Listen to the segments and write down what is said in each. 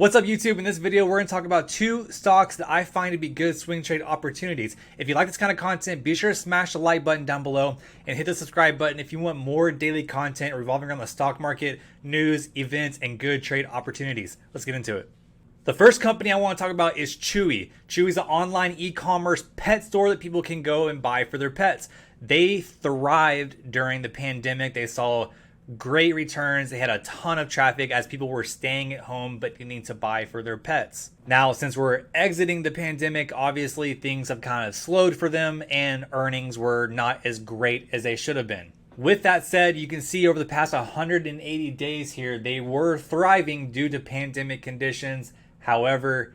What's up YouTube? In this video, we're going to talk about two stocks that I find to be good swing trade opportunities. If you like this kind of content, be sure to smash the like button down below and hit the subscribe button if you want more daily content revolving around the stock market, news, events, and good trade opportunities. Let's get into it. The first company I want to talk about is Chewy. Chewy is an online e-commerce pet store that people can go and buy for their pets. They thrived during the pandemic. They saw great returns. They had a ton of traffic as people were staying at home but needing to buy for their pets. Now, since we're exiting the pandemic, obviously things have kind of slowed for them and earnings were not as great as they should have been. With that said, you can see over the past 180 days here, they were thriving due to pandemic conditions. However,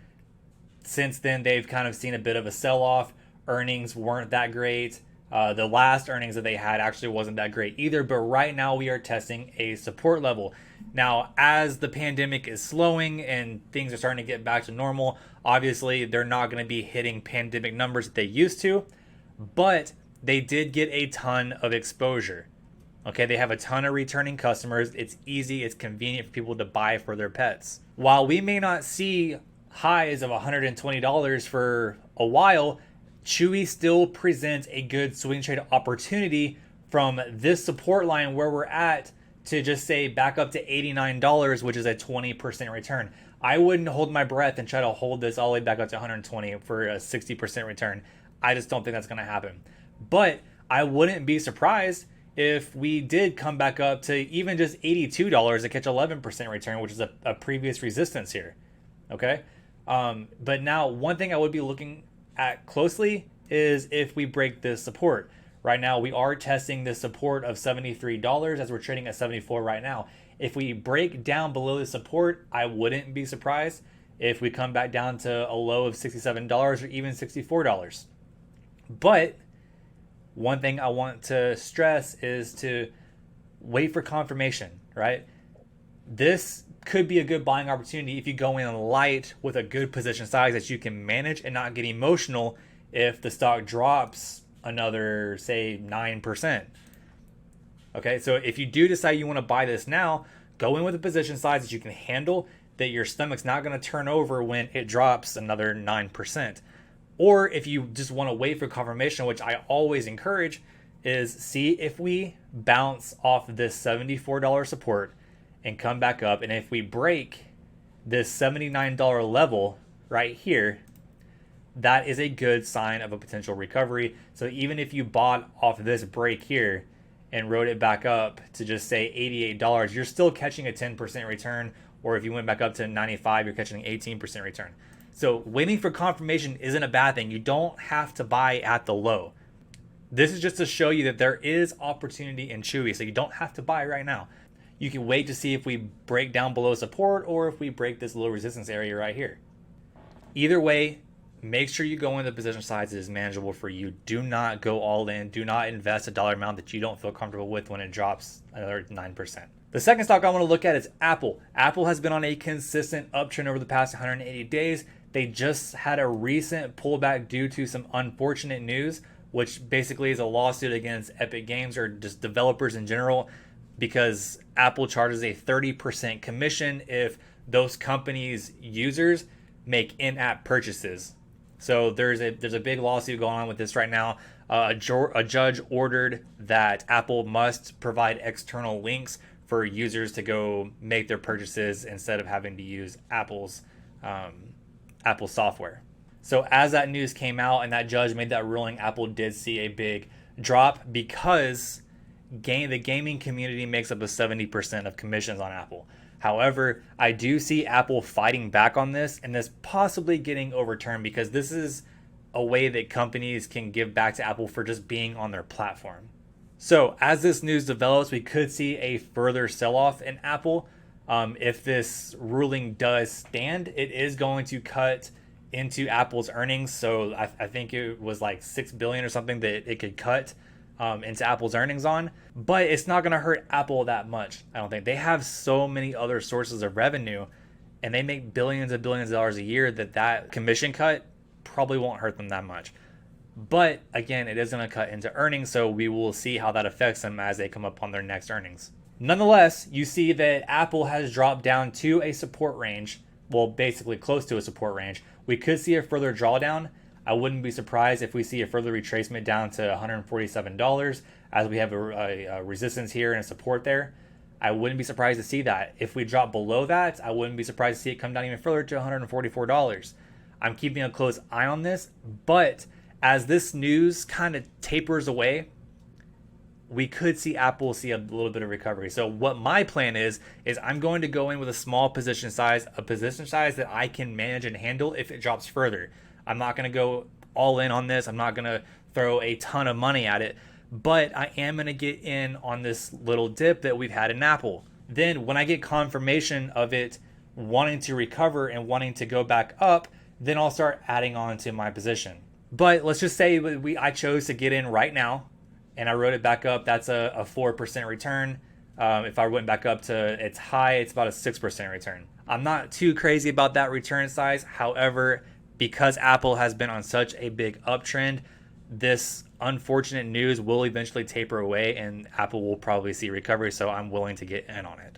since then, they've kind of seen a bit of a sell-off. Earnings weren't that great. The last earnings that they had actually wasn't that great either, but right now we are testing a support level. Now, as the pandemic is slowing and things are starting to get back to normal, obviously they're not going to be hitting pandemic numbers that they used to, but they did get a ton of exposure. Okay, they have a ton of returning customers. It's easy, it's convenient for people to buy for their pets. While we may not see highs of $120 for a while, Chewy still presents a good swing trade opportunity from this support line where we're at to just say back up to $89, which is a 20% return. I wouldn't hold my breath and try to hold this all the way back up to 120 for a 60% return. I just don't think that's going to happen. But I wouldn't be surprised if we did come back up to even just $82 to catch 11% return, which is a previous resistance here. Okay. But now one thing I would be looking at closely is if we break this support. Right now we are testing the support of $73 as we're trading at 74 right now. If we break down below the support, I wouldn't be surprised if we come back down to a low of $67 or even $64. But one thing I want to stress is to wait for confirmation, right? This could be a good buying opportunity if you go in light with a good position size that you can manage and not get emotional if the stock drops another, say, 9%. Okay, so if you do decide you want to buy this now, go in with a position size that you can handle, that your stomach's not going to turn over when it drops another 9%. Or if you just want to wait for confirmation, which I always encourage, is see if we bounce off this $74 support and come back up. And if we break this $79 level right here, that is a good sign of a potential recovery. So even if you bought off this break here and rode it back up to just say $88, you're still catching a 10% return. Or if you went back up to 95, you're catching an 18% return. So waiting for confirmation isn't a bad thing. You don't have to buy at the low. This is just to show you that there is opportunity in Chewy. So you don't have to buy right now. You can wait to see if we break down below support or if we break this little resistance area right here. Either way, make sure you go in the position size that is manageable for you. Do not go all in. Do not invest a dollar amount that you don't feel comfortable with when it drops another 9%. The second stock I want to look at is Apple. Apple has been on a consistent uptrend over the past 180 days. They just had a recent pullback due to some unfortunate news, which basically is a lawsuit against Epic Games or just developers in general, because Apple charges a 30% commission if those companies' users make in-app purchases. So there's a big lawsuit going on with this right now. A judge ordered that Apple must provide external links for users to go make their purchases instead of having to use Apple's Apple software. So as that news came out and that judge made that ruling, Apple did see a big drop because the gaming community makes up 70% of commissions on Apple. However, I do see Apple fighting back on this and this possibly getting overturned because this is a way that companies can give back to Apple for just being on their platform. So as this news develops, we could see a further sell-off in Apple. If this ruling does stand, it is going to cut into Apple's earnings. So I think it was like $6 billion or something that it could cut into Apple's earnings on, but it's not going to hurt Apple that much. I don't think. They have so many other sources of revenue and they make billions and billions of dollars a year that commission cut probably won't hurt them that much. But again, it is going to cut into earnings, so we will see how that affects them as they come up on their next earnings. Nonetheless, you see that Apple has dropped down to a support range well, basically close to a support range. We could see a further drawdown. I wouldn't be surprised if we see a further retracement down to $147 as we have a resistance here and a support there. I wouldn't be surprised to see that. If we drop below that, I wouldn't be surprised to see it come down even further to $144. I'm keeping a close eye on this, but as this news kind of tapers away, we could see Apple see a little bit of recovery. So what my plan is I'm going to go in with a small position size, a position size that I can manage and handle if it drops further. I'm not going to go all in on this. I'm not going to throw a ton of money at it, but I am going to get in on this little dip that we've had in Apple. Then when I get confirmation of it wanting to recover and wanting to go back up, then I'll start adding on to my position. But let's just say I chose to get in right now and I wrote it back up. That's a 4% return. If I went back up to its high, it's about a 6% return. I'm not too crazy about that return size. However, because Apple has been on such a big uptrend, this unfortunate news will eventually taper away and Apple will probably see recovery. So I'm willing to get in on it.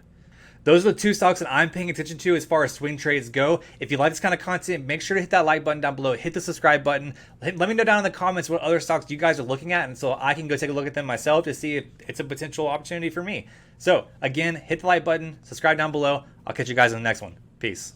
Those are the two stocks that I'm paying attention to as far as swing trades go. If you like this kind of content, make sure to hit that like button down below. Hit the subscribe button. Let me know down in the comments what other stocks you guys are looking at, and so I can go take a look at them myself to see if it's a potential opportunity for me. So again, hit the like button, subscribe down below. I'll catch you guys in the next one. Peace.